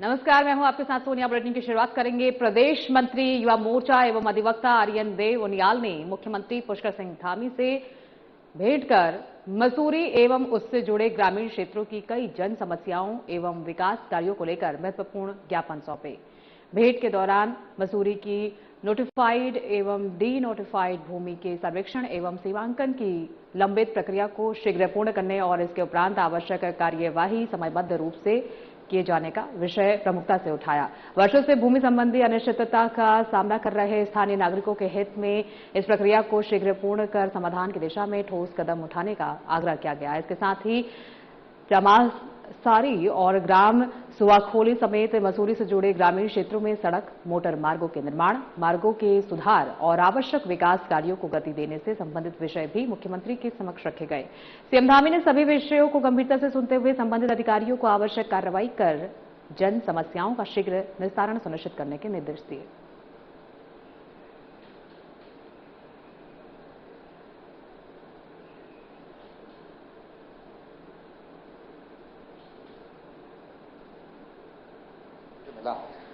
नमस्कार, मैं हूं आपके साथ सोनिया। बुलेटिन की शुरुआत करेंगे। प्रदेश मंत्री युवा मोर्चा एवं अधिवक्ता आर्यन देव उनियाल ने मुख्यमंत्री पुष्कर सिंह धामी से भेंट कर मसूरी एवं उससे जुड़े ग्रामीण क्षेत्रों की कई जन समस्याओं एवं विकास कार्यों को लेकर महत्वपूर्ण ज्ञापन सौंपे। भेंट के दौरान मसूरी की नोटिफाइड एवं डी नोटिफाइड भूमि के सर्वेक्षण एवं सीमांकन की लंबित प्रक्रिया को शीघ्र पूर्ण करने और इसके उपरांत आवश्यक कार्यवाही समयबद्ध रूप से किए जाने का विषय प्रमुखता से उठाया। वर्षों से भूमि संबंधी अनिश्चितता का सामना कर रहे स्थानीय नागरिकों के हित में इस प्रक्रिया को शीघ्र पूर्ण कर समाधान की दिशा में ठोस कदम उठाने का आग्रह किया गया। इसके साथ ही चमासारी और ग्राम सुवाखोली समेत मसूरी से जुड़े ग्रामीण क्षेत्रों में सड़क, मोटर मार्गों के निर्माण, मार्गों के सुधार और आवश्यक विकास कार्यों को गति देने से संबंधित विषय भी मुख्यमंत्री के समक्ष रखे गए। सीएम धामी ने सभी विषयों को गंभीरता से सुनते हुए संबंधित अधिकारियों को आवश्यक कार्रवाई कर जन समस्याओं का शीघ्र निस्तारण सुनिश्चित करने के निर्देश दिए।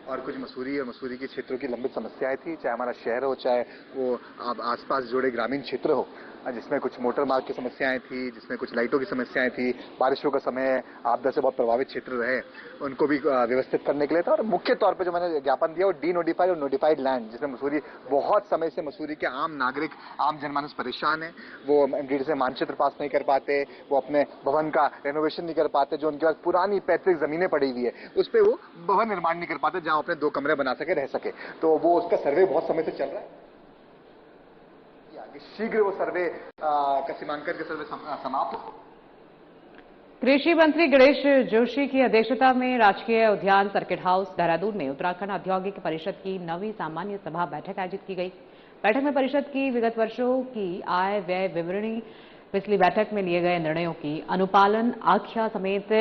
और कुछ मसूरी और मसूरी के क्षेत्रों की लंबित समस्याएं थी, चाहे हमारा शहर हो, चाहे वो आसपास जुड़े ग्रामीण क्षेत्र हो, जिसमें कुछ मोटर मार्ग की समस्याएं थी, जिसमें कुछ लाइटों की समस्याएं थी। बारिशों का समय आपदा से बहुत प्रभावित क्षेत्र रहे, उनको भी व्यवस्थित करने के लिए था। और मुख्य तौर पर जो मैंने ज्ञापन दिया वो डी नोटिफाइड और नोटिफाइड लैंड, जिसमें मसूरी बहुत समय से मसूरी के आम नागरिक, आम जनमानस परेशान है। वो एमडीडी से मानचित्र पास नहीं कर पाते, वो अपने भवन का रेनोवेशन नहीं कर पाते, जो उनके पास पुरानी पैतृक जमीनें पड़ी हुई है उस पर वो भवन निर्माण नहीं कर पाते जहां अपने 2 कमरे बना सके, रह सके। तो वो उसका सर्वे बहुत समय से चल रहा है। शीघ्र वो सर्वे का सीमांकन के सर्वे समाप्त हो। कृषि मंत्री गणेश जोशी की अध्यक्षता में राजकीय उद्यान सर्किट हाउस देहरादून में उत्तराखंड औद्योगिक परिषद की 9वीं सामान्य सभा बैठक आयोजित की गई। बैठक में परिषद की विगत वर्षों की आय व्यय विवरणी, पिछली बैठक में लिए गए निर्णयों की अनुपालन आख्या समेत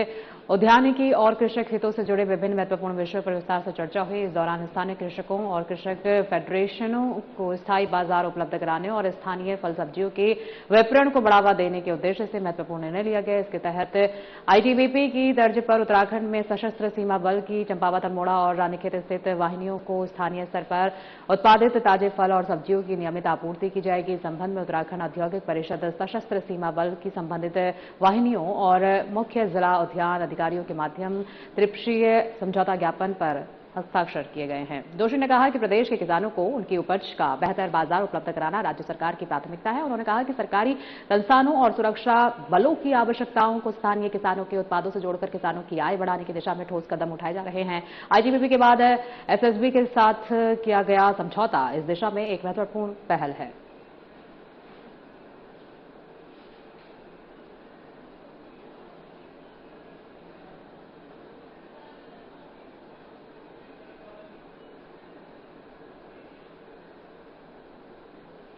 उद्यानिकी और कृषक हितों से जुड़े विभिन्न महत्वपूर्ण विषयों पर विस्तार से चर्चा हुई। इस दौरान स्थानीय कृषकों और कृषक फेडरेशनों को स्थायी बाजार उपलब्ध कराने और स्थानीय फल सब्जियों के विपणन को बढ़ावा देने के उद्देश्य से महत्वपूर्ण निर्णय लिया गया। इसके तहत आईटीबीपी की तर्ज पर उत्तराखंड में सशस्त्र सीमा बल की चंपावत, अल्मोड़ा और रानीखेत स्थित वाहिनियों को स्थानीय स्तर पर उत्पादित ताजे फल और सब्जियों की नियमित आपूर्ति की जाएगी। इस संबंध में उत्तराखंड औद्योगिक परिषद सशस्त्र सीमा बल की संबंधित वाहिनियों और मुख्य जिला उद्यान अधिकारियों के माध्यम त्रिपक्षीय समझौता ज्ञापन पर हस्ताक्षर किए गए हैं। जोशी ने कहा कि प्रदेश के किसानों को उनकी उपज का बेहतर बाजार उपलब्ध कराना राज्य सरकार की प्राथमिकता है। उन्होंने कहा कि सरकारी संस्थानों और सुरक्षा बलों की आवश्यकताओं को स्थानीय किसानों के उत्पादों से जोड़कर किसानों की आय बढ़ाने की दिशा में ठोस कदम उठाए जा रहे हैं। आईटीबीपी के बाद एसएसबी के साथ किया गया समझौता इस दिशा में एक महत्वपूर्ण पहल है।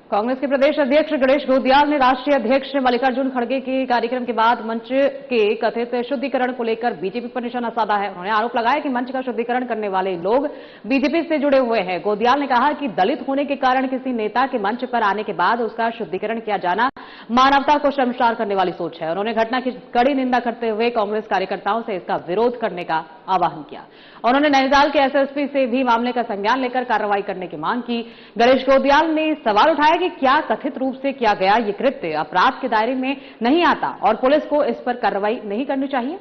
कांग्रेस के प्रदेश अध्यक्ष गणेश घोदियाल ने राष्ट्रीय अध्यक्ष मल्लिकार्जुन खड़गे के कार्यक्रम के बाद मंच के कथित शुद्धिकरण को लेकर बीजेपी पर निशाना साधा है। उन्होंने आरोप लगाया कि मंच का शुद्धिकरण करने वाले लोग बीजेपी से जुड़े हुए हैं। घोदियाल ने कहा कि दलित होने के कारण किसी नेता के मंच पर आने के बाद उसका शुद्धिकरण किया जाना मानवता को शर्मसार करने वाली सोच है। उन्होंने घटना की कड़ी निंदा करते हुए कांग्रेस कार्यकर्ताओं से इसका विरोध करने का आह्वान किया। उन्होंने नैनीताल के एसएसपी से भी मामले का संज्ञान लेकर कार्रवाई करने की मांग की। गणेश घोदियाल ने सवाल उठाया कि क्या कथित रूप से किया गया ये कृत्य अपराध के दायरे में नहीं आता और पुलिस को इस पर कार्रवाई नहीं करनी चाहिए।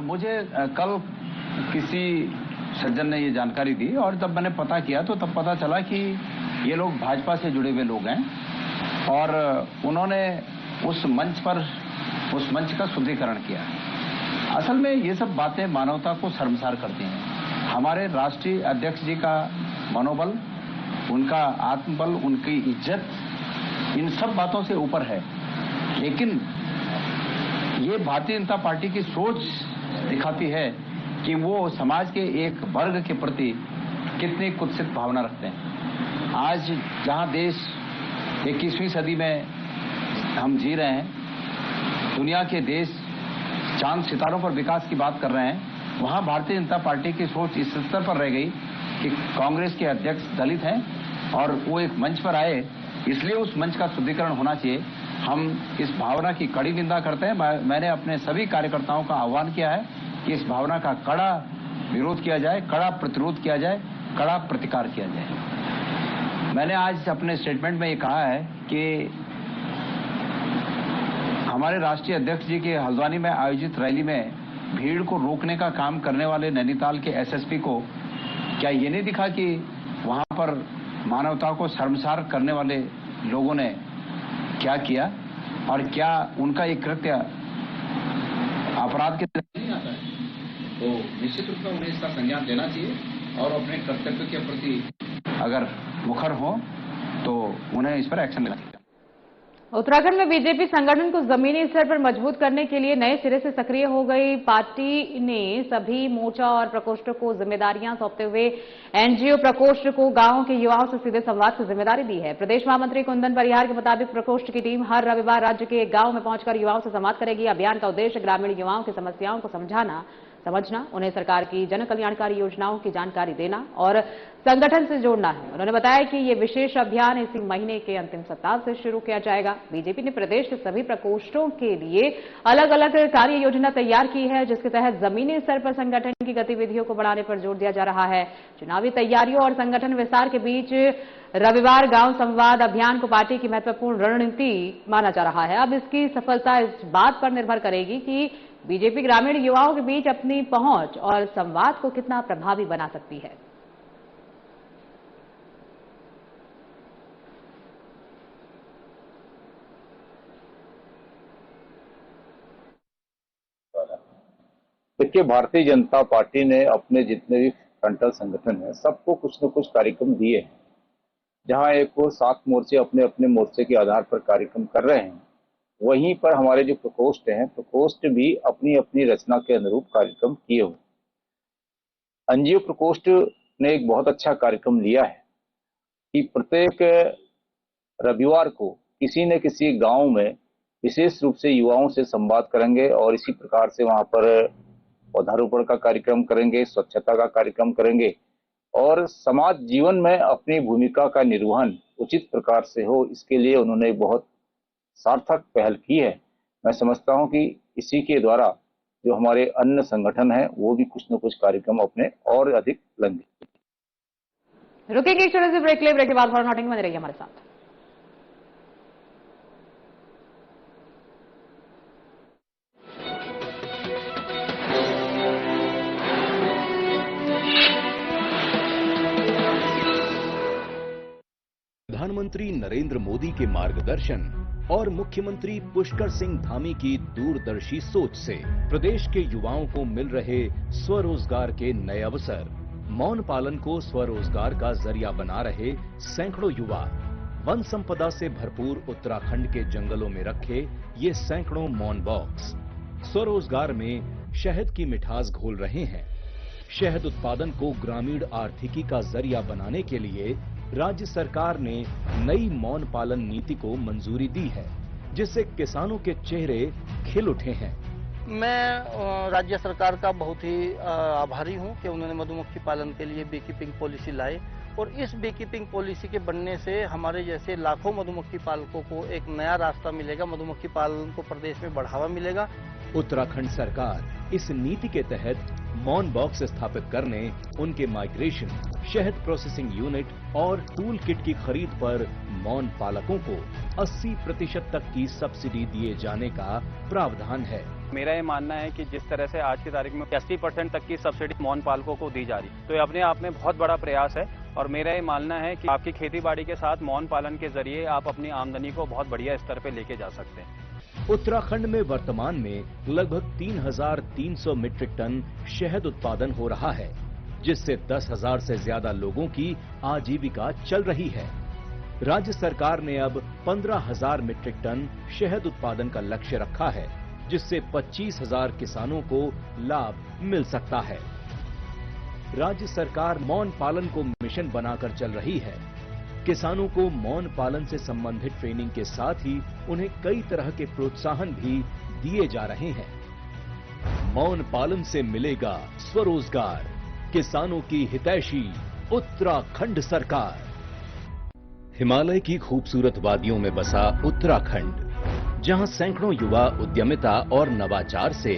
मुझे कल किसी सज्जन ने ये जानकारी दी और जब मैंने पता किया तो तब पता चला कि ये लोग भाजपा से जुड़े हुए लोग हैं और उन्होंने उस मंच का शुद्धिकरण किया। असल में ये सब बातें मानवता को शर्मसार करती हैं। हमारे राष्ट्रीय अध्यक्ष जी का मनोबल, उनका आत्मबल, उनकी इज्जत इन सब बातों से ऊपर है। लेकिन ये भारतीय जनता पार्टी की सोच दिखाती है कि वो समाज के एक वर्ग के प्रति कितनी कुत्सित भावना रखते हैं। आज जहां देश 21वीं सदी में हम जी रहे हैं, दुनिया के देश चांद सितारों पर विकास की बात कर रहे हैं, वहां भारतीय जनता पार्टी की सोच इस स्तर पर रह गई कि कांग्रेस के अध्यक्ष दलित हैं और वो एक मंच पर आए, इसलिए उस मंच का शुद्धिकरण होना चाहिए। हम इस भावना की कड़ी निंदा करते हैं। मैंने अपने सभी कार्यकर्ताओं का आह्वान किया है कि इस भावना का कड़ा विरोध किया जाए, कड़ा प्रतिरोध किया जाए, कड़ा प्रतिकार किया जाए। मैंने आज अपने स्टेटमेंट में ये कहा है कि हमारे राष्ट्रीय अध्यक्ष जी के हल्द्वानी में आयोजित रैली में भीड़ को रोकने का काम करने वाले नैनीताल के एसएसपी को क्या ये नहीं दिखा कि वहां पर मानवता को शर्मसार करने वाले लोगों ने क्या किया और क्या उनका ये कृत्य अपराध के नहीं आता है? तो निश्चित रूप में उन्हें इसका संज्ञान देना चाहिए और अपने कर्तव्य के प्रति अगर मुखर हो तो उन्हें इस पर एक्शन लेना चाहिए। उत्तराखंड में बीजेपी संगठन को जमीनी स्तर पर मजबूत करने के लिए नए सिरे से सक्रिय हो गई। पार्टी ने सभी मोर्चा और प्रकोष्ठों को जिम्मेदारियां सौंपते हुए एनजीओ प्रकोष्ठ को गांवों के युवाओं से सीधे संवाद की जिम्मेदारी दी है। प्रदेश महामंत्री कुंदन परिहार के मुताबिक प्रकोष्ठ की टीम हर रविवार राज्य के गांव में पहुंचकर युवाओं से संवाद करेगी। अभियान का उद्देश्य ग्रामीण युवाओं की समस्याओं को समझना, उन्हें सरकार की जन कल्याणकारी योजनाओं की जानकारी देना और संगठन से जोड़ना है। उन्होंने बताया कि ये विशेष अभियान इसी महीने के अंतिम सप्ताह से शुरू किया जाएगा। बीजेपी ने प्रदेश के सभी प्रकोष्ठों के लिए अलग अलग कार्य योजना तैयार की है, जिसके तहत जमीनी स्तर पर संगठन की गतिविधियों को बढ़ाने पर जोर दिया जा रहा है। चुनावी तैयारियों और संगठन विस्तार के बीच रविवार गांव संवाद अभियान को पार्टी की महत्वपूर्ण रणनीति माना जा रहा है। अब इसकी सफलता इस बात पर निर्भर करेगी कि बीजेपी ग्रामीण युवाओं के बीच अपनी पहुंच और संवाद को कितना प्रभावी बना सकती है। देखिए, भारतीय जनता पार्टी ने अपने जितने भी फ्रंटल संगठन है सबको कुछ न कुछ कार्यक्रम दिए हैं। जहां एक वो 7 मोर्चे अपने अपने मोर्चे के आधार पर कार्यक्रम कर रहे हैं, वहीं पर हमारे जो प्रकोष्ठ हैं, प्रकोष्ठ भी अपनी अपनी रचना के अनुरूप कार्यक्रम किए हुए। एनजीओ प्रकोष्ठ ने एक बहुत अच्छा कार्यक्रम लिया है कि प्रत्येक रविवार को किसी न किसी गांव में विशेष रूप से युवाओं से संवाद करेंगे और इसी प्रकार से वहां पर पौधारोपण का कार्यक्रम करेंगे, स्वच्छता का कार्यक्रम करेंगे और समाज जीवन में अपनी भूमिका का निर्वहन उचित प्रकार से हो, इसके लिए उन्होंने बहुत सार्थक पहल की है। मैं समझता हूं कि इसी के द्वारा जो हमारे अन्य संगठन हैं वो भी कुछ न कुछ कार्यक्रम अपने और अधिक लेंगे। रुकेंगे एक छोटे से ब्रेक के बाद फॉर बने रहिए हमारे साथ। प्रधानमंत्री नरेंद्र मोदी के मार्गदर्शन और मुख्यमंत्री पुष्कर सिंह धामी की दूरदर्शी सोच से प्रदेश के युवाओं को मिल रहे स्वरोजगार के नए अवसर। मौन पालन को स्वरोजगार का जरिया बना रहे सैकड़ों युवा वन संपदा से भरपूर उत्तराखंड के जंगलों में रखे ये सैकड़ों मौन बॉक्स स्वरोजगार में शहद की मिठास घोल रहे हैं। शहद उत्पादन को ग्रामीण आर्थिकी का जरिया बनाने के लिए राज्य सरकार ने नई मौन पालन नीति को मंजूरी दी है, जिससे किसानों के चेहरे खिल उठे हैं। मैं राज्य सरकार का बहुत ही आभारी हूं कि उन्होंने मधुमक्खी पालन के लिए बी कीपिंग पॉलिसी लाई और इस बी कीपिंग पॉलिसी के बनने से हमारे जैसे लाखों मधुमक्खी पालकों को एक नया रास्ता मिलेगा, मधुमक्खी पालन को प्रदेश में बढ़ावा मिलेगा। उत्तराखंड सरकार इस नीति के तहत मौन बॉक्स स्थापित करने, उनके माइग्रेशन, शहद प्रोसेसिंग यूनिट और टूल किट की खरीद पर मौन पालकों को 80% तक की सब्सिडी दिए जाने का प्रावधान है। मेरा ये मानना है कि जिस तरह से आज की तारीख में 80% तक की सब्सिडी मौन पालकों को दी जा रही है, तो ये अपने आप में बहुत बड़ा प्रयास है और मेरा ये मानना है कि आपकी खेती बाड़ी के साथ मौन पालन के जरिए आप अपनी आमदनी को बहुत बढ़िया स्तर पे लेके जा सकते हैं। उत्तराखंड में वर्तमान में लगभग 3,300 मीट्रिक टन शहद उत्पादन हो रहा है, जिससे 10,000 से ज्यादा लोगों की आजीविका चल रही है। राज्य सरकार ने अब 15,000 मीट्रिक टन शहद उत्पादन का लक्ष्य रखा है, जिससे 25,000 किसानों को लाभ मिल सकता है। राज्य सरकार मौन पालन को मिशन बनाकर चल रही है। किसानों को मौन पालन से संबंधित ट्रेनिंग के साथ ही उन्हें कई तरह के प्रोत्साहन भी दिए जा रहे हैं। मौन पालन से मिलेगा स्वरोजगार, किसानों की हितैषी उत्तराखंड सरकार। हिमालय की खूबसूरत वादियों में बसा उत्तराखंड, जहां सैकड़ों युवा उद्यमिता और नवाचार से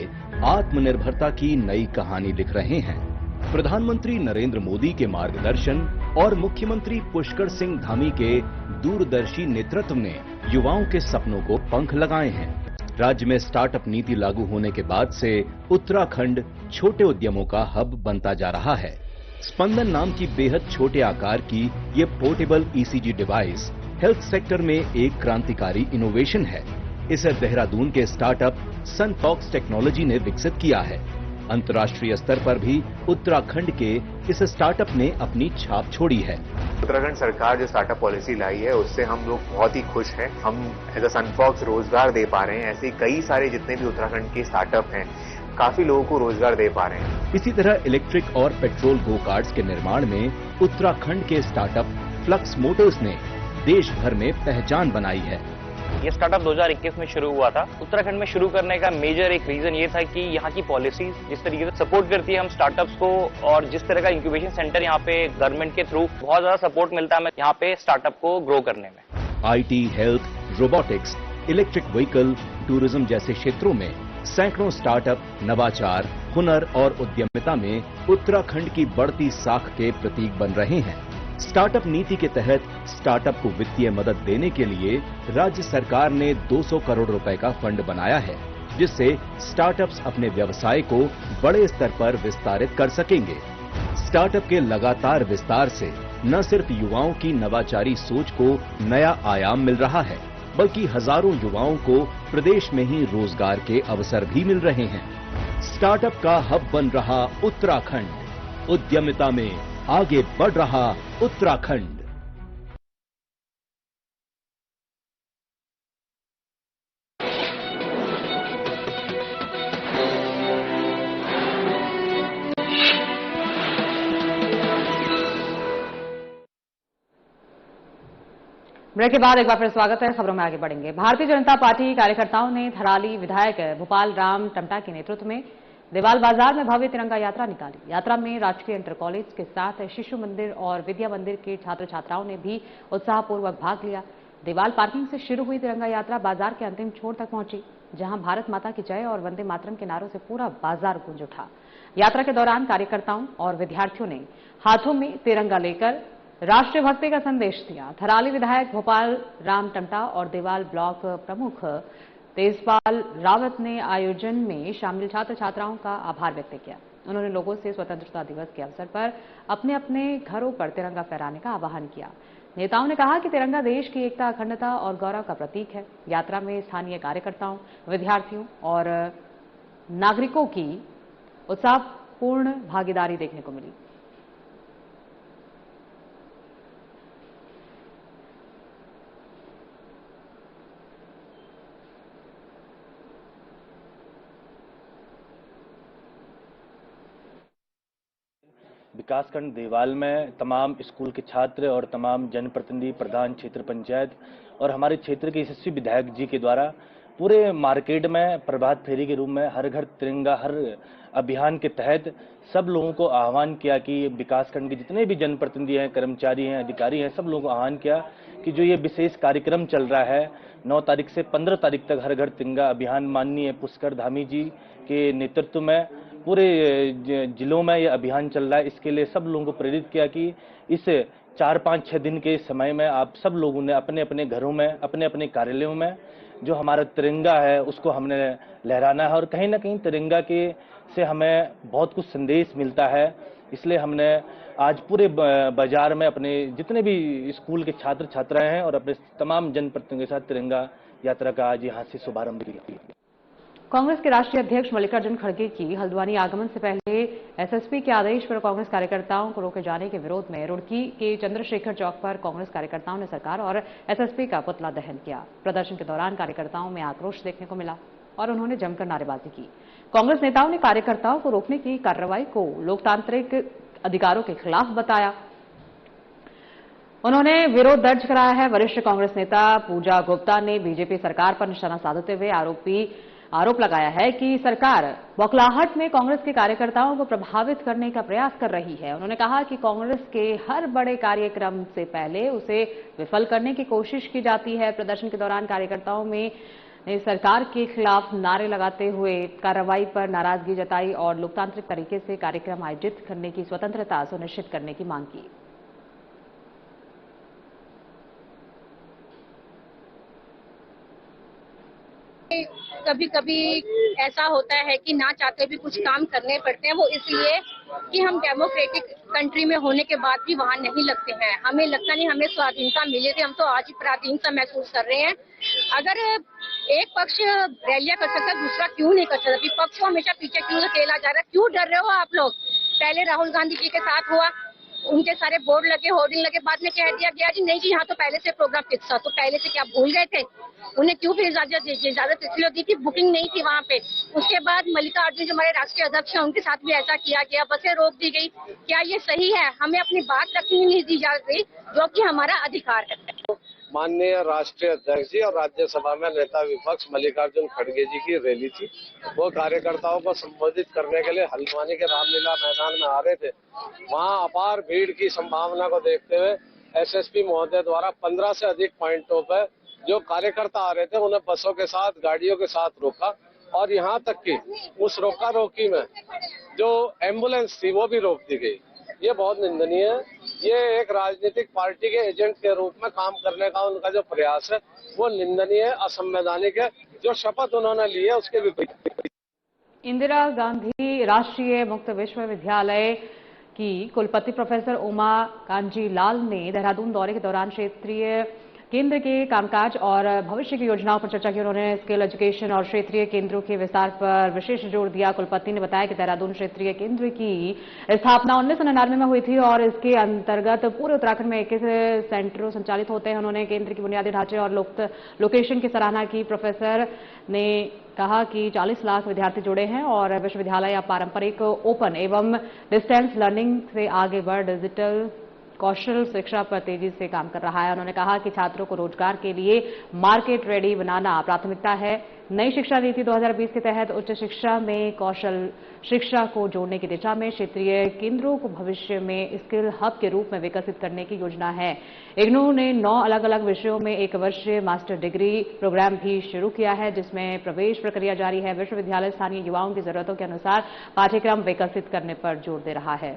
आत्मनिर्भरता की नई कहानी लिख रहे हैं। प्रधानमंत्री नरेंद्र मोदी के मार्गदर्शन और मुख्यमंत्री पुष्कर सिंह धामी के दूरदर्शी नेतृत्व ने युवाओं के सपनों को पंख लगाए हैं। राज्य में स्टार्टअप नीति लागू होने के बाद से उत्तराखंड छोटे उद्यमों का हब बनता जा रहा है। स्पंदन नाम की बेहद छोटे आकार की ये portable ECG device health sector में एक क्रांतिकारी इनोवेशन है। इसे देहरादून के स्टार्टअप सनफॉक्स टेक्नोलॉजी ने विकसित किया है। अंतर्राष्ट्रीय स्तर पर भी उत्तराखंड के इस स्टार्टअप ने अपनी छाप छोड़ी है। उत्तराखंड सरकार जो स्टार्टअप पॉलिसी लाई है उससे हम लोग बहुत ही खुश हैं। हम एज अ सनफॉक्स रोजगार दे पा रहे हैं। ऐसे कई सारे जितने भी उत्तराखंड के स्टार्टअप हैं काफी लोगों को रोजगार दे पा रहे हैं। इसी तरह इलेक्ट्रिक और पेट्रोल गो कार्ड्स के निर्माण में उत्तराखंड के स्टार्टअप फ्लक्स मोटर्स ने देश भर में पहचान बनाई है। ये स्टार्टअप 2021 में शुरू हुआ था। उत्तराखंड में शुरू करने का मेजर एक रीजन ये था कि यहाँ की पॉलिसीज जिस तरीके से सपोर्ट करती है हम स्टार्टअप्स को, और जिस तरह का इंक्यूबेशन सेंटर यहाँ पे गवर्नमेंट के थ्रू बहुत ज्यादा सपोर्ट मिलता है हमें यहाँ पे स्टार्टअप को ग्रो करने में। IT, health, robotics, electric vehicle, tourism जैसे क्षेत्रों में सैकड़ों स्टार्टअप नवाचार, हुनर और उद्यमिता में उत्तराखंड की बढ़ती साख के प्रतीक बन रहे हैं। स्टार्टअप नीति के तहत स्टार्टअप को वित्तीय मदद देने के लिए राज्य सरकार ने 200 करोड़ रुपए का फंड बनाया है, जिससे स्टार्टअप्स अपने व्यवसाय को बड़े स्तर पर विस्तारित कर सकेंगे। स्टार्टअप के लगातार विस्तार से न सिर्फ युवाओं की नवाचारी सोच को नया आयाम मिल रहा है, बल्कि हजारों युवाओं को प्रदेश में ही रोजगार के अवसर भी मिल रहे हैं। स्टार्टअप का हब बन रहा उत्तराखंड, उद्यमिता में आगे बढ़ रहा उत्तराखंड। ब्रेक के बाद एक बार फिर स्वागत है। खबरों में आगे बढ़ेंगे। भारतीय जनता पार्टी कार्यकर्ताओं ने थराली विधायक भोपाल राम टमटा के नेतृत्व में देवाल बाजार में भव्य तिरंगा यात्रा निकाली। यात्रा में राजकीय इंटर कॉलेज के साथ शिशु मंदिर और विद्या मंदिर के छात्र छात्राओं ने भी उत्साहपूर्वक भाग लिया। देवाल पार्किंग से शुरू हुई तिरंगा यात्रा बाजार के अंतिम छोर तक पहुंची, जहां भारत माता की जय और वंदे मातरम के नारों से पूरा बाजार गूंज उठा। यात्रा के दौरान कार्यकर्ताओं और विद्यार्थियों ने हाथों में तिरंगा लेकर राष्ट्रीय भक्ति का संदेश दिया। थराली विधायक भोपाल राम टमटा और देवाल ब्लॉक प्रमुख तेजपाल रावत ने आयोजन में शामिल छात्र छात्राओं का आभार व्यक्त किया। उन्होंने लोगों से स्वतंत्रता दिवस के अवसर पर अपने अपने घरों पर तिरंगा फहराने का आह्वान किया। नेताओं ने कहा कि तिरंगा देश की एकता, अखंडता और गौरव का प्रतीक है। यात्रा में स्थानीय कार्यकर्ताओं, विद्यार्थियों और नागरिकों की उत्साहपूर्ण भागीदारी देखने को मिली। विकासखंड देवाल में तमाम स्कूल के छात्र और तमाम जनप्रतिनिधि, प्रधान, क्षेत्र पंचायत और हमारे क्षेत्र के यशस्वी विधायक जी के द्वारा पूरे मार्केट में प्रभात फेरी के रूप में हर घर तिरंगा हर अभियान के तहत सब लोगों को आह्वान किया कि विकासखंड के जितने भी जनप्रतिनिधि हैं, कर्मचारी हैं, अधिकारी हैं, सब लोगों को आह्वान किया कि जो ये विशेष कार्यक्रम चल रहा है 9 तारीख से 15 तारीख तक हर घर तिरंगा अभियान माननीय पुष्कर धामी जी के नेतृत्व में पूरे जिलों में यह अभियान चल रहा है। इसके लिए सब लोगों को प्रेरित किया कि इस 4, 5, 6 दिन के समय में आप सब लोगों ने अपने अपने घरों में, अपने अपने कार्यालयों में जो हमारा तिरंगा है उसको हमने लहराना है। और कहीं ना कहीं तिरंगा के से हमें बहुत कुछ संदेश मिलता है। इसलिए हमने आज पूरे बाजार में अपने जितने भी स्कूल के छात्र छात्राएं हैं और अपने तमाम जनप्रतिनिधियों के साथ तिरंगा यात्रा का आज यहाँ से शुभारंभ किया। कांग्रेस के राष्ट्रीय अध्यक्ष मल्लिकार्जुन खड़गे की हल्द्वानी आगमन से पहले एसएसपी के आदेश पर कांग्रेस कार्यकर्ताओं को रोके जाने के विरोध में रुड़की के चंद्रशेखर चौक पर कांग्रेस कार्यकर्ताओं ने सरकार और एसएसपी का पुतला दहन किया। प्रदर्शन के दौरान कार्यकर्ताओं में आक्रोश देखने को मिला और उन्होंने जमकर नारेबाजी की। कांग्रेस नेताओं ने कार्यकर्ताओं को रोकने की कार्रवाई को लोकतांत्रिक अधिकारों के खिलाफ बताया। उन्होंने विरोध दर्ज कराया है। वरिष्ठ कांग्रेस नेता पूजा गुप्ता ने बीजेपी सरकार पर निशाना साधते हुए आरोपी आरोप लगाया है कि सरकार बौखलाहट में कांग्रेस के कार्यकर्ताओं को प्रभावित करने का प्रयास कर रही है। उन्होंने कहा कि कांग्रेस के हर बड़े कार्यक्रम से पहले उसे विफल करने की कोशिश की जाती है। प्रदर्शन के दौरान कार्यकर्ताओं में सरकार के खिलाफ नारे लगाते हुए कार्रवाई पर नाराजगी जताई और लोकतांत्रिक तरीके से कार्यक्रम आयोजित करने की स्वतंत्रता सुनिश्चित करने की मांग की। कभी कभी ऐसा होता है कि ना चाहते भी कुछ काम करने पड़ते हैं, वो इसलिए कि हम डेमोक्रेटिक कंट्री में होने के बाद भी वहाँ नहीं लगते हैं। हमें लगता नहीं हमें स्वाधीनता मिली थी, हम तो आज ही पराधीन सा महसूस कर रहे हैं। अगर एक पक्ष रैलियां कर सकता है, दूसरा क्यों नहीं कर सकता? विपक्ष को हमेशा पीछे क्यों धकेला जा रहा है? क्यों डर रहे हो आप लोग? पहले राहुल गांधी जी के साथ हुआ, उनके सारे बोर्ड लगे, होर्डिंग लगे, बाद में कह दिया गया जी नहीं जी यहाँ तो पहले से प्रोग्राम फिक्स था। तो पहले से क्या भूल गए थे? उन्हें क्यों फिर इजाजत इसलिए दी थी? बुकिंग नहीं थी वहाँ पे। उसके बाद मल्लिकार्जुन जो हमारे राष्ट्रीय अध्यक्ष हैं, उनके साथ भी ऐसा किया गया, बसें रोक दी गई। क्या ये सही है? हमें अपनी बात रखनी नहीं दी जा रही, जो कि हमारा अधिकार है। माननीय राष्ट्रीय अध्यक्ष जी और राज्यसभा में नेता विपक्ष मल्लिकार्जुन खड़गे जी की रैली थी। वो कार्यकर्ताओं को संबोधित करने के लिए हल्द्वानी के रामलीला मैदान में आ रहे थे। वहां अपार भीड़ की संभावना को देखते हुए एसएसपी महोदय द्वारा 15 से अधिक पॉइंटों पर जो कार्यकर्ता आ रहे थे उन्हें बसों के साथ, गाड़ियों के साथ रोका और यहाँ तक कि उस रोका रोकी में जो एम्बुलेंस थी वो भी रोक दी गई। ये बहुत निंदनीय है। ये एक राजनीतिक पार्टी के एजेंट के रूप में काम करने का उनका जो प्रयास है वो निंदनीय, असंवैधानिक है। जो शपथ उन्होंने ली है उसके विपरीत। इंदिरा गांधी राष्ट्रीय मुक्त विश्वविद्यालय की कुलपति प्रोफेसर उमा कांजी लाल ने देहरादून दौरे के दौरान क्षेत्रीय केंद्र के कामकाज और भविष्य की योजनाओं पर चर्चा की। उन्होंने स्किल एजुकेशन और क्षेत्रीय केंद्रों के विस्तार पर विशेष जोर दिया। कुलपति ने बताया कि देहरादून क्षेत्रीय केंद्र की स्थापना 1999 में हुई थी और इसके अंतर्गत पूरे उत्तराखंड में 21 सेंटरों संचालित होते हैं। उन्होंने केंद्र की बुनियादी ढांचे और लोकेशन की सराहना की। प्रोफेसर ने कहा कि 40 लाख विद्यार्थी जुड़े हैं और विश्वविद्यालय अब पारंपरिक ओपन एवं डिस्टेंस लर्निंग से आगे बढ़ डिजिटल कौशल शिक्षा पर तेजी से काम कर रहा है। उन्होंने कहा कि छात्रों को रोजगार के लिए मार्केट रेडी बनाना प्राथमिकता है। नई शिक्षा नीति 2020 के तहत उच्च शिक्षा में कौशल शिक्षा को जोड़ने की दिशा में क्षेत्रीय केंद्रों को भविष्य में स्किल हब के रूप में विकसित करने की योजना है। इग्नू ने 9 अलग अलग विषयों में 1 वर्षीय मास्टर डिग्री प्रोग्राम भी शुरू किया है, जिसमें प्रवेश प्रक्रिया जारी है। विश्वविद्यालय स्थानीय युवाओं की जरूरतों के अनुसार पाठ्यक्रम विकसित करने पर जोर दे रहा है।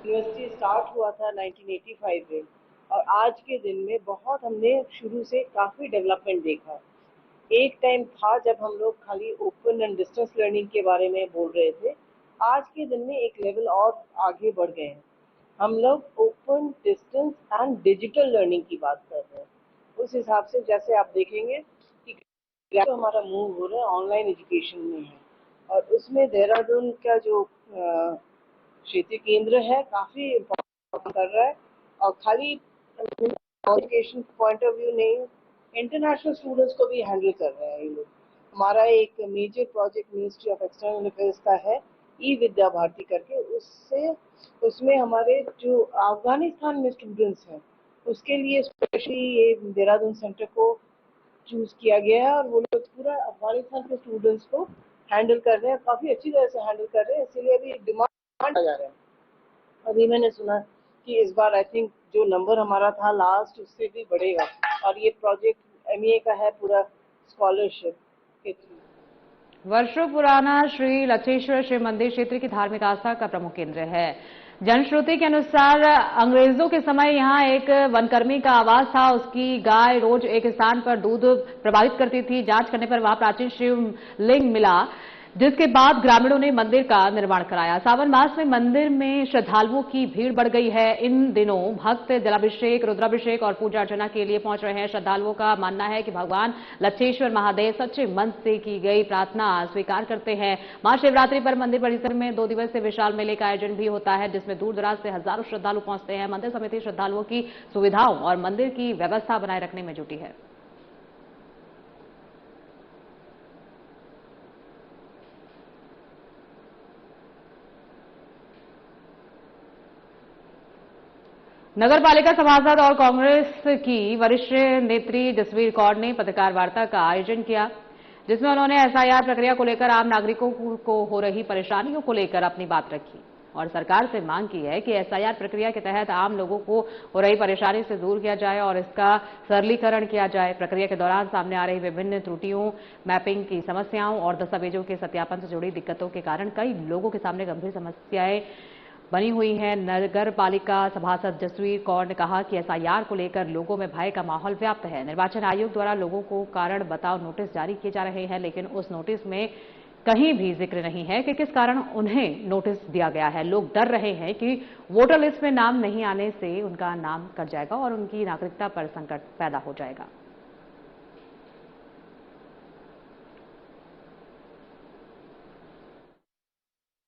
यूनिवर्सिटी स्टार्ट हुआ था 1985 में और आज के दिन में बहुत हमने शुरू से काफ़ी डेवलपमेंट देखा। एक टाइम था जब हम लोग खाली ओपन एंड डिस्टेंस लर्निंग के बारे में बोल रहे थे। आज के दिन में एक लेवल और आगे बढ़ गए हैं। हम लोग open distance and digital learning की बात कर रहे हैं। उस हिसाब से जैसे आप देखेंगे कि तो हमारा मूव हो रहा है ऑनलाइन एजुकेशन में है और उसमें देहरादून का जो क्षेत्रीय केंद्र है काफ़ी इम्पोर्टेंट कर रहा है और खाली एजुकेशन पॉइंट ऑफ व्यू नहीं, इंटरनेशनल स्टूडेंट्स को भी हैंडल कर रहे हैं ये लोग। हमारा एक major project ministry of external affairs का है ई विद्या भारती करके, उसमें हमारे जो अफगानिस्तान में स्टूडेंट्स हैं उसके लिए स्पेशली ये देहरादून सेंटर को चूज किया गया है और वो लोग पूरा अफगानिस्तान के स्टूडेंट्स को हैंडल कर रहे हैं, काफ़ी अच्छी तरह से हैंडल कर रहे हैं। इसीलिए अभी डिमांड आ जा रहा है। अभी मैंने सुना कि इस बार आई थिंक जो नंबर हमारा था लास्ट उससे भी बढ़ेगा और ये प्रोजेक्ट एमईए का है पूरा स्कॉलरशिप के थ्रू। वर्षों पुराना श्री लक्षेश्वर शिव मंदिर क्षेत्र की धार्मिक आस्था का प्रमुख केंद्र है। जनश्रुति के अनुसार अंग्रेजों के समय यहाँ एक वनकर्मी का आवास था। उसकी गाय रोज एक स्थान पर दूध प्रवाहित करती थी। जांच करने पर वहां प्राचीन शिव लिंग मिला, जिसके बाद ग्रामीणों ने मंदिर का निर्माण कराया। सावन मास में मंदिर में श्रद्धालुओं की भीड़ बढ़ गई है। इन दिनों भक्त जलाभिषेक, रुद्राभिषेक और पूजा अर्चना के लिए पहुंच रहे हैं। श्रद्धालुओं का मानना है कि भगवान लक्षेश्वर महादेव सच्चे मन से की गई प्रार्थना स्वीकार करते हैं। महाशिवरात्रि पर मंदिर परिसर में 2 दिवसीय विशाल मेले का आयोजन भी होता है, जिसमें दूर दराज से हजारों श्रद्धालु पहुंचते हैं। मंदिर समिति श्रद्धालुओं की सुविधाओं और मंदिर की व्यवस्था बनाए रखने में जुटी है। नगर पालिका सभासद और कांग्रेस की वरिष्ठ नेत्री जसवीर कौर ने पत्रकार वार्ता का आयोजन किया, जिसमें उन्होंने एसआईआर प्रक्रिया को लेकर आम नागरिकों को हो रही परेशानियों को लेकर अपनी बात रखी और सरकार से मांग की है कि एसआईआर प्रक्रिया के तहत आम लोगों को हो रही परेशानी से दूर किया जाए और इसका सरलीकरण किया जाए। प्रक्रिया के दौरान सामने आ रही विभिन्न त्रुटियों, मैपिंग की समस्याओं और दस्तावेजों के सत्यापन से जुड़ी दिक्कतों के कारण कई लोगों के सामने गंभीर समस्याएं बनी हुई है। नगर पालिका सभासद जसवीर कौर ने कहा कि एसआईआर को लेकर लोगों में भय का माहौल व्याप्त है। निर्वाचन आयोग द्वारा लोगों को कारण बताओ नोटिस जारी किए जा रहे हैं, लेकिन उस नोटिस में कहीं भी जिक्र नहीं है कि किस कारण उन्हें नोटिस दिया गया है। लोग डर रहे हैं कि वोटर लिस्ट में नाम नहीं आने से उनका नाम कट जाएगा और उनकी नागरिकता पर संकट पैदा हो जाएगा।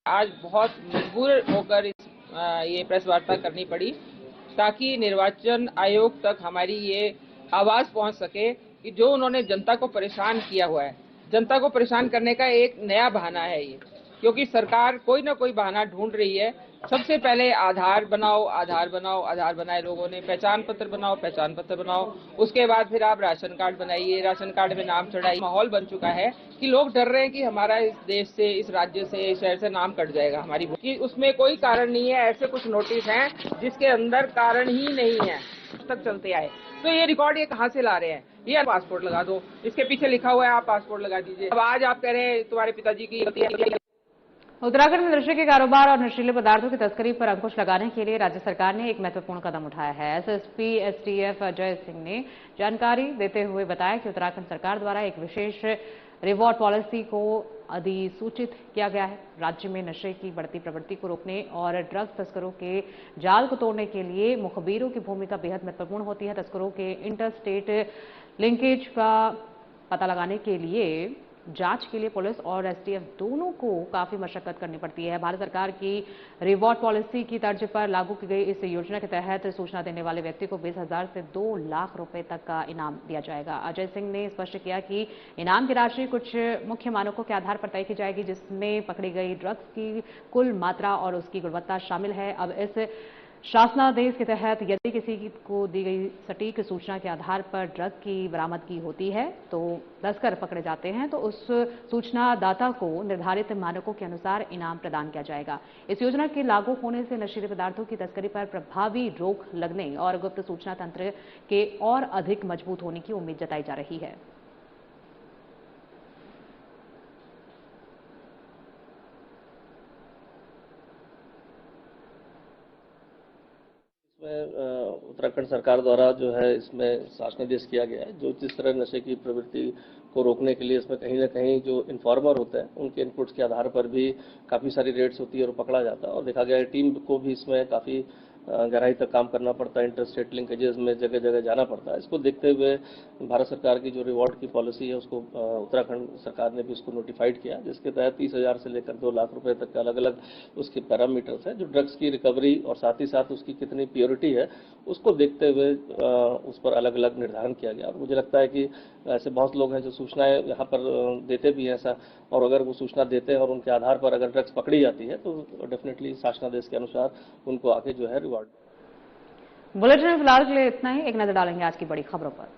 आज बहुत मजबूर होकर ये प्रेस वार्ता करनी पड़ी ताकि निर्वाचन आयोग तक हमारी ये आवाज पहुंच सके कि जो उन्होंने जनता को परेशान किया हुआ है, जनता को परेशान करने का एक नया बहाना है ये, क्योंकि सरकार कोई ना कोई बहाना ढूंढ रही है। सबसे पहले आधार बनाओ, आधार बनाओ, आधार बनाए लोगों ने, पहचान पत्र बनाओ, पहचान पत्र बनाओ, उसके बाद फिर आप राशन कार्ड बनाइए, राशन कार्ड में नाम चढ़ाइए। माहौल बन चुका है कि लोग डर रहे हैं कि हमारा इस देश से, इस राज्य से, इस शहर से नाम कट जाएगा हमारी, कि उसमें कोई कारण नहीं है। ऐसे कुछ नोटिस हैं जिसके अंदर कारण ही नहीं है, तक चलते आए। तो ये रिकॉर्ड ये कहाँ से ला रहे हैं? ये पासपोर्ट लगा दो, इसके पीछे लिखा हुआ है आप पासपोर्ट लगा दीजिए। अब आज आप कह रहे हैं तुम्हारे पिताजी की गलती है। उत्तराखंड में नशे के कारोबार और नशीले पदार्थों की तस्करी पर अंकुश लगाने के लिए राज्य सरकार ने एक महत्वपूर्ण कदम उठाया है। एसएसपी एसटीएफ अजय सिंह ने जानकारी देते हुए बताया कि उत्तराखंड सरकार द्वारा एक विशेष रिवॉर्ड पॉलिसी को अधिसूचित किया गया है। राज्य में नशे की बढ़ती प्रवृत्ति को रोकने और ड्रग्स तस्करों के जाल को तोड़ने के लिए मुखबिरों की भूमिका बेहद महत्वपूर्ण होती है। तस्करों के इंटर स्टेट लिंकेज का पता लगाने के लिए जांच के लिए पुलिस और एसटीएफ दोनों को काफी मशक्कत करनी पड़ती है। भारत सरकार की रिवॉर्ड पॉलिसी की तर्ज पर लागू की गई इस योजना के तहत सूचना देने वाले व्यक्ति को 20,000 से 2 लाख रुपए तक का इनाम दिया जाएगा। अजय सिंह ने स्पष्ट किया कि इनाम की राशि कुछ मुख्य मानकों के आधार पर तय की जाएगी, जिसमें पकड़ी गई ड्रग्स की कुल मात्रा और उसकी गुणवत्ता शामिल है। अब इस शासनादेश के तहत यदि किसी को दी गई सटीक सूचना के आधार पर ड्रग की बरामदगी होती है तो तस्कर पकड़े जाते हैं तो उस सूचना दाता को निर्धारित मानकों के अनुसार इनाम प्रदान किया जाएगा। इस योजना के लागू होने से नशीले पदार्थों की तस्करी पर प्रभावी रोक लगने और गुप्त सूचना तंत्र के और अधिक मजबूत होने की उम्मीद जताई जा रही है। उत्तराखंड सरकार द्वारा जो है इसमें शासनादेश किया गया है, जो जिस तरह नशे की प्रवृत्ति को रोकने के लिए इसमें कहीं ना कहीं जो इन्फॉर्मर होते हैं उनके इनपुट्स के आधार पर भी काफ़ी सारी रेड्स होती है और पकड़ा जाता है। और देखा गया है टीम को भी इसमें काफ़ी गहराई तक काम करना पड़ता है, इंटर स्टेट लिंकेजेस में जगह जगह जाना पड़ता है। इसको देखते हुए भारत सरकार की जो रिवॉर्ड की पॉलिसी है उसको उत्तराखंड सरकार ने भी उसको नोटिफाइड किया, जिसके तहत 30,000 से लेकर 2 लाख रुपए तक के अलग अलग उसके पैरामीटर्स हैं। जो ड्रग्स की रिकवरी और साथ ही साथ उसकी कितनी प्योरिटी है उसको देखते हुए उस पर अलग अलग निर्धारण किया गया। और मुझे लगता है कि ऐसे बहुत लोग हैं जो सूचनाएं यहाँ पर देते भी हैं ऐसा, और अगर वो सूचना देते हैं और उनके आधार पर अगर ड्रग्स पकड़ी जाती है तो डेफिनेटली शासनादेश के अनुसार उनको आगे जो है रिवॉर्ड। बुलेटिन में फिलहाल के लिए इतना ही। एक नजर डालेंगे आज की बड़ी खबरों पर।